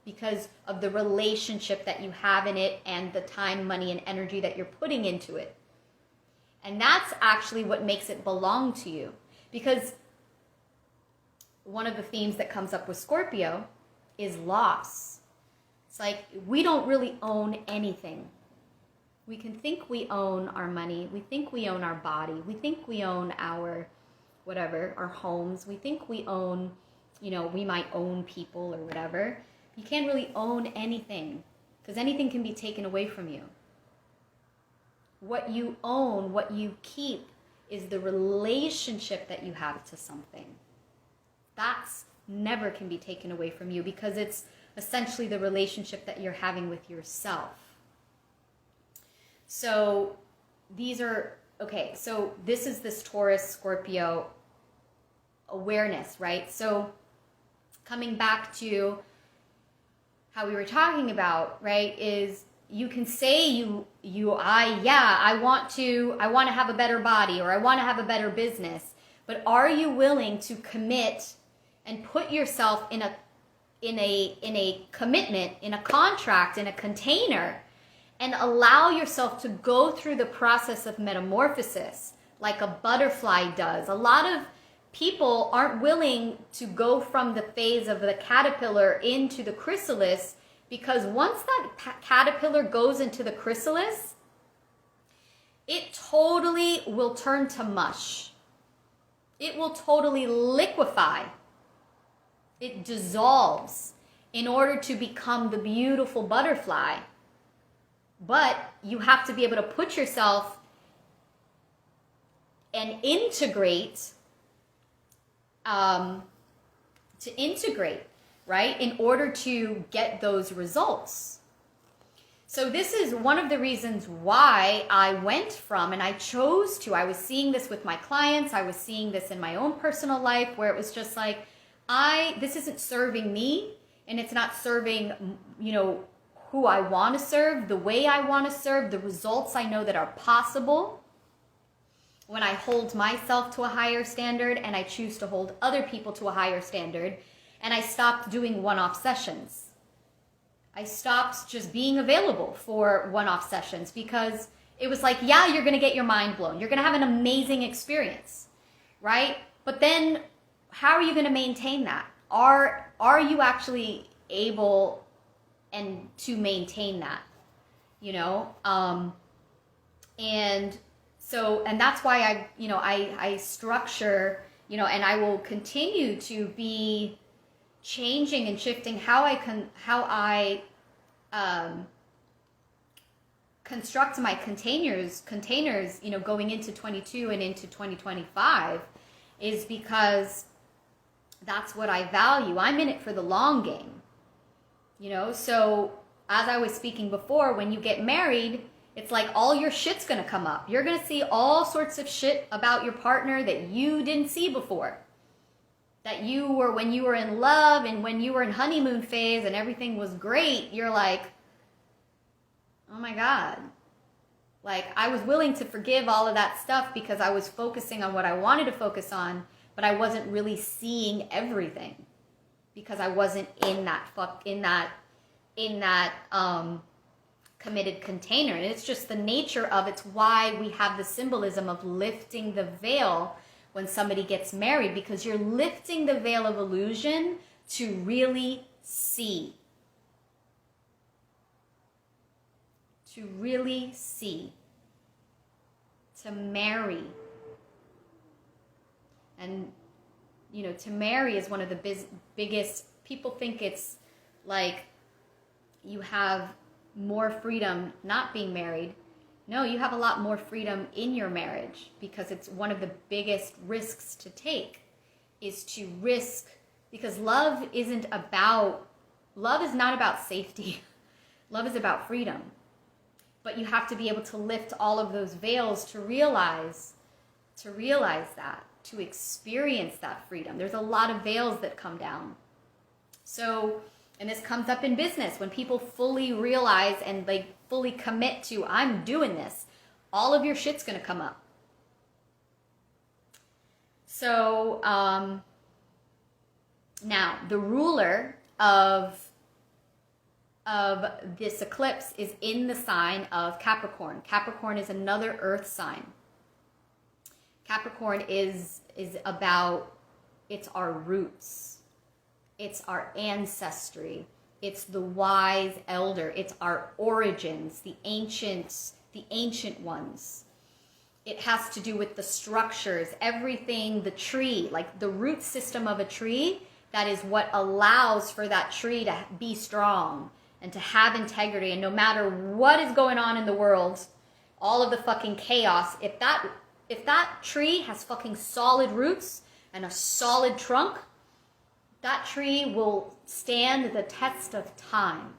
because of the relationship that you have in it and the time, money, and energy that you're putting into it. And that's actually what makes it belong to you. Because one of the themes that comes up with Scorpio is loss. It's like, we don't really own anything. We can think we own our money. We think we own our body. We think we own our whatever, our homes. We think we own, we might own people or whatever. You can't really own anything, because anything can be taken away from you. What you own, what you keep, is the relationship that you have to something. That's never can be taken away from you, because it's essentially the relationship that you're having with yourself. So these are, okay, so this is this Taurus Scorpio awareness, right? So coming back to how we were talking about, right, is you can say I want to have a better body, or I want to have a better business, but are you willing to commit and put yourself in a commitment, in a contract, in a container, and allow yourself to go through the process of metamorphosis like a butterfly does? A lot of people aren't willing to go from the phase of the caterpillar into the chrysalis, because once that caterpillar goes into the chrysalis, it totally will turn to mush. It will totally liquefy. It dissolves in order to become the beautiful butterfly. But you have to be able to put yourself and integrate, right, in order to get those results. So this is one of the reasons why I went from, and I chose to, I was seeing this with my clients, I was seeing this in my own personal life, where it was just like, this isn't serving me, and it's not serving, who I want to serve, the way I want to serve, the results I know that are possible when I hold myself to a higher standard and I choose to hold other people to a higher standard. And I stopped doing one-off sessions. I stopped just being available for one-off sessions, because it was like, yeah, you're going to get your mind blown. You're going to have an amazing experience, right? But then how are you going to maintain that? Are you actually able and to maintain that, and that's why I structure, and I will continue to be changing and shifting how I construct my containers, going into 22 and into 2025, is because that's what I value. I'm in it for the long game. So as I was speaking before, when you get married, it's like all your shit's gonna come up. You're gonna see all sorts of shit about your partner that you didn't see before. That when you were in love and when you were in honeymoon phase and everything was great, you're like, oh my God. Like, I was willing to forgive all of that stuff because I was focusing on what I wanted to focus on, but I wasn't really seeing everything, because I wasn't in that committed container. And it's just the nature of it's why we have the symbolism of lifting the veil when somebody gets married, because you're lifting the veil of illusion to really see. To really see. To marry. And to marry is one of the biggest, people think it's like you have more freedom not being married. No, you have a lot more freedom in your marriage, because it's one of the biggest risks to take, is to risk, because love is not about safety. Love is about freedom. But you have to be able to lift all of those veils to realize that, to experience that freedom. There's a lot of veils that come down. So, and this comes up in business, when people fully realize and they fully commit to, I'm doing this, all of your shit's gonna come up. So, now the ruler of this eclipse is in the sign of Capricorn. Capricorn is another earth sign. Capricorn is about, it's our roots. It's our ancestry. It's the wise elder. It's our origins, the ancient ones. It has to do with the structures, everything, the tree, like the root system of a tree. That is what allows for that tree to be strong and to have integrity. And no matter what is going on in the world, all of the fucking chaos. If that tree has fucking solid roots and a solid trunk, that tree will stand the test of time.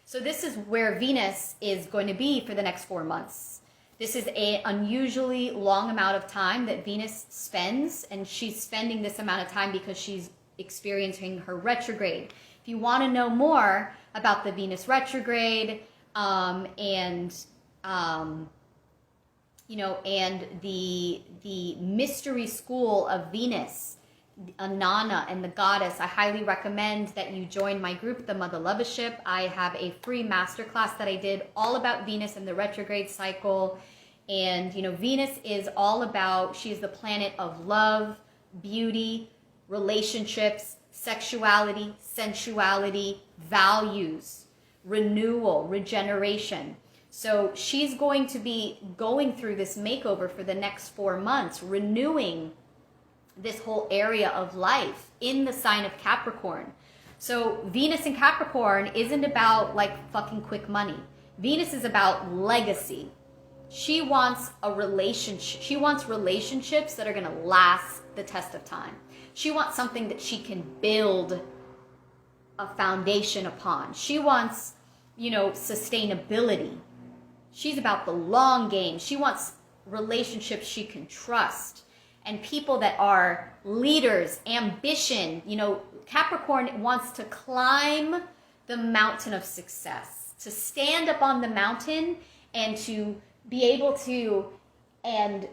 So this is where Venus is going to be for the next 4 months. This is an unusually long amount of time that Venus spends, and she's spending this amount of time because she's experiencing her retrograde. If you want to know more about the Venus retrograde and the mystery school of Venus, Anana and the goddess, I highly recommend that you join my group, the Mother Lovership. I have a free masterclass that I did all about Venus and the retrograde cycle. And, Venus is all about, she's the planet of love, beauty, relationships, sexuality, sensuality, values, renewal, regeneration. So she's going to be going through this makeover for the next 4 months, renewing this whole area of life in the sign of Capricorn. So Venus in Capricorn isn't about like fucking quick money. Venus is about legacy. She wants a relationship. She wants relationships that are going to last the test of time. She wants something that she can build a foundation upon. She wants, sustainability. She's about the long game. She wants relationships she can trust. And people that are leaders, ambition. Capricorn wants to climb the mountain of success, to stand up on the mountain and to be able to, and,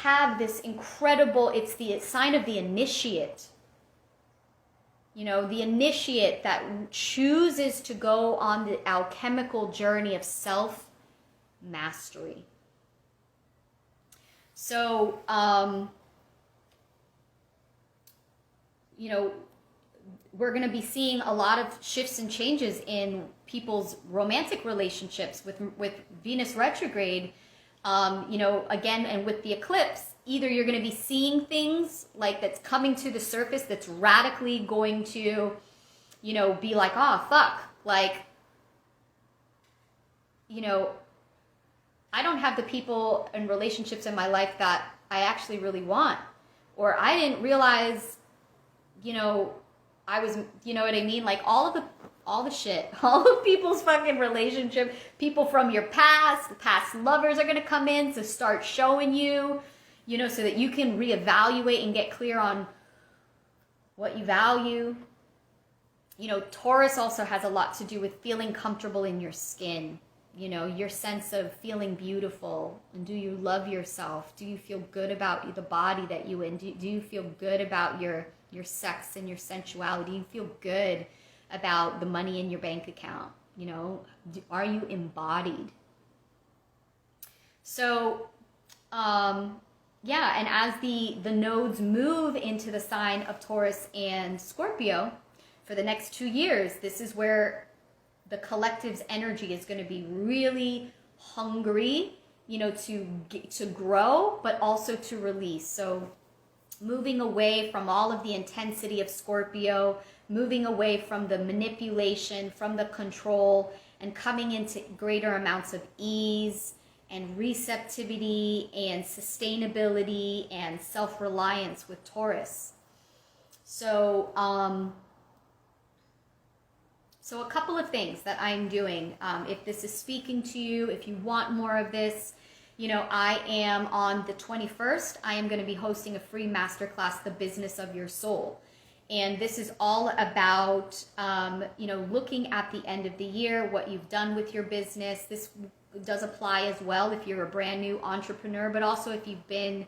have this incredible, it's the sign of the initiate. The initiate that chooses to go on the alchemical journey of self-mastery. So, we're going to be seeing a lot of shifts and changes in people's romantic relationships with Venus retrograde. Again, and with the eclipse, either you're going to be seeing things like that's coming to the surface that's radically going to, be like, oh, fuck, like, I don't have the people and relationships in my life that I actually really want. Or I didn't realize, I was, what I mean? Like all the shit, all of people's fucking relationship, people from your past, the past lovers are going to come in to start showing you, so that you can reevaluate and get clear on what you value. Taurus also has a lot to do with feeling comfortable in your skin. Your sense of feeling beautiful, and do you love yourself? Do you feel good about the body that you in? Do you feel good about your sex and your sensuality? Do you feel good about the money in your bank account? Are you embodied? So, and as the nodes move into the sign of Taurus and Scorpio for the next 2 years, this is where the collective's energy is going to be really hungry, to grow, but also to release. So moving away from all of the intensity of Scorpio, moving away from the manipulation, from the control, and coming into greater amounts of ease and receptivity and sustainability and self-reliance with Taurus. So, So a couple of things that I'm doing. If this is speaking to you, if you want more of this, I am on the 21st. I am going to be hosting a free masterclass, The Business of Your Soul. And this is all about, looking at the end of the year, what you've done with your business. This does apply as well if you're a brand new entrepreneur, but also if you've been,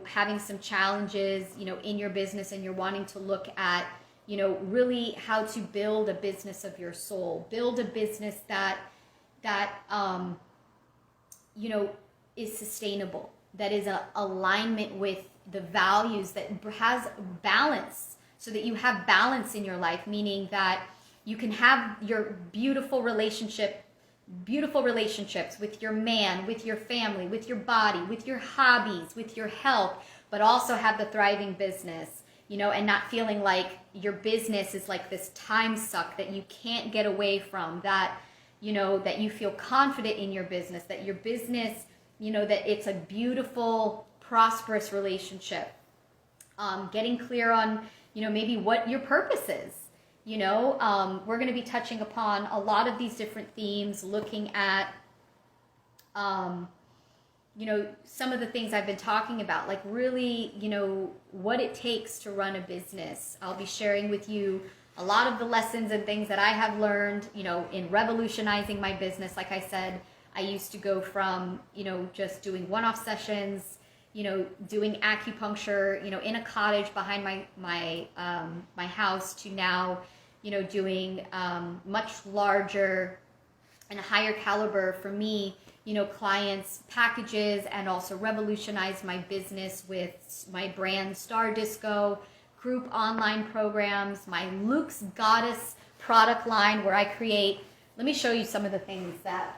having some challenges, in your business and you're wanting to look at, really how to build a business of your soul, build a business that is sustainable, that is a alignment with the values, that has balance, so that you have balance in your life, meaning that you can have your beautiful relationships with your man, with your family, with your body, with your hobbies, with your health, but also have the thriving business, and not feeling like your business is like this time suck that you can't get away from, that you know, that you feel confident in your business, that your business, you know, that it's a beautiful, prosperous relationship. Getting clear on, you know, maybe what your purpose is. You know, we're going to be touching upon a lot of these different themes, looking at, you know, some of the things I've been talking about, like really, you know, what it takes to run a business. I'll be sharing with you a lot of the lessons and things that I have learned, you know, in revolutionizing my business. Like I said, I used to go from, you know, just doing one-off sessions, you know, doing acupuncture, you know, in a cottage behind my house, to now, you know, doing much larger and higher caliber, for me, you know, clients, packages, and also revolutionize my business with my brand Star Disco, group online programs, my Luke's Goddess product line, where I create, let me show you some of the things that,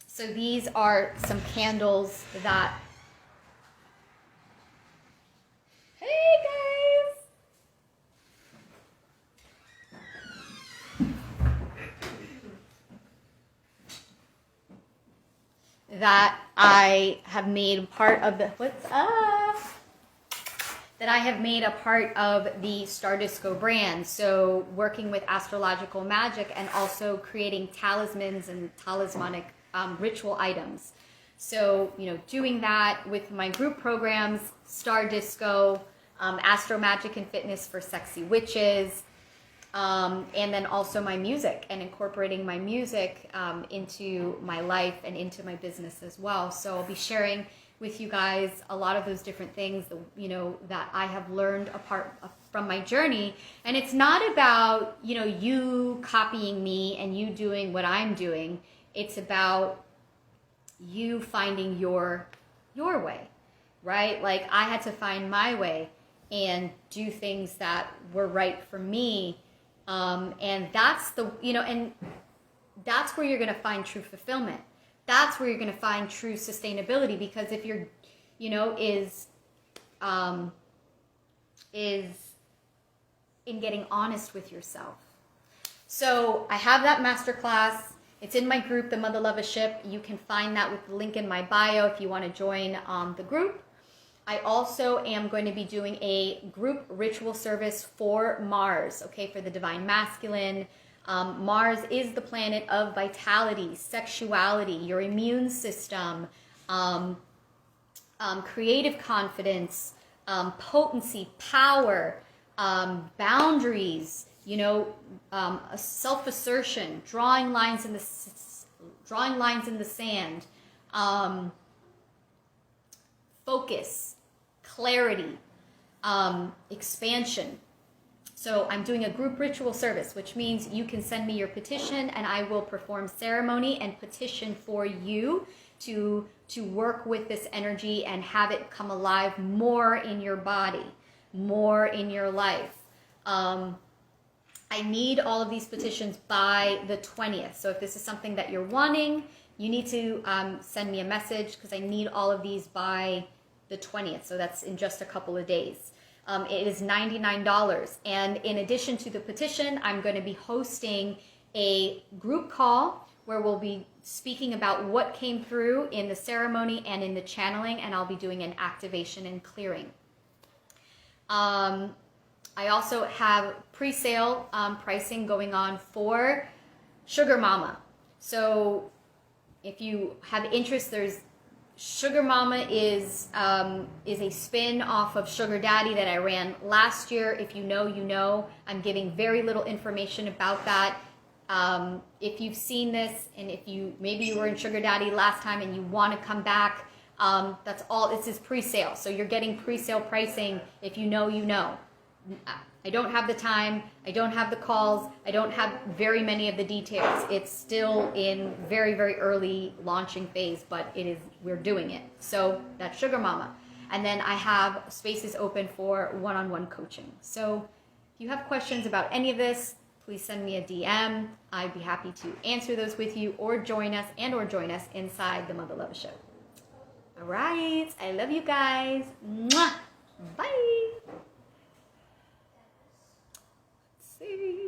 so these are some candles that, hey guys, that I have made part of the, what's up? That I have made a part of the Star Disco brand. So working with astrological magic and also creating talismans and talismanic ritual items. So, you know, doing that with my group programs, Star Disco, Astro Magic and Fitness for Sexy Witches, and then also my music, and incorporating my music into my life and into my business as well. So I'll be sharing with you guys a lot of those different things, you know, that I have learned apart from my journey. And it's not about, you know, you copying me and you doing what I'm doing. It's about you finding your way, right? Like I had to find my way and do things that were right for me. And that's the, you know, and that's where you're going to find true fulfillment. That's where you're going to find true sustainability, because if you're, you know, is in getting honest with yourself. So I have that masterclass. It's in my group, the Mother Lovership. You can find that with the link in my bio if you want to join the group. I also am going to be doing a group ritual service for Mars, okay, for the Divine Masculine. Mars is the planet of vitality, sexuality, your immune system, creative confidence, potency, power, boundaries, you know, self-assertion, drawing lines in the sand, focus, clarity, expansion. So I'm doing a group ritual service, which means you can send me your petition and I will perform ceremony and petition for you to work with this energy and have it come alive more in your body, more in your life. I need all of these petitions by the 20th. So if this is something that you're wanting, you need to send me a message, because I need all of these by the 20th. So that's in just a couple of days. It is $99. And in addition to the petition, I'm going to be hosting a group call where we'll be speaking about what came through in the ceremony and in the channeling, and I'll be doing an activation and clearing. I also have pre-sale pricing going on for Sugar Mama. So if you have interest, there's Sugar Mama is a spin off of Sugar Daddy that I ran last year. If you know, you know. I'm giving very little information about that. If you've seen this, and if maybe you were in Sugar Daddy last time and you want to come back, that's all. This is pre-sale, so you're getting pre-sale pricing. If you know, you know. I don't have the time, I don't have the calls, I don't have very many of the details. It's still in very, very early launching phase, but we're doing it. So that's Sugar Mama. And then I have spaces open for one-on-one coaching. So if you have questions about any of this, please send me a DM. I'd be happy to answer those with you, or join us inside the Mother Lover Show. All right, I love you guys. Mwah. Bye. See.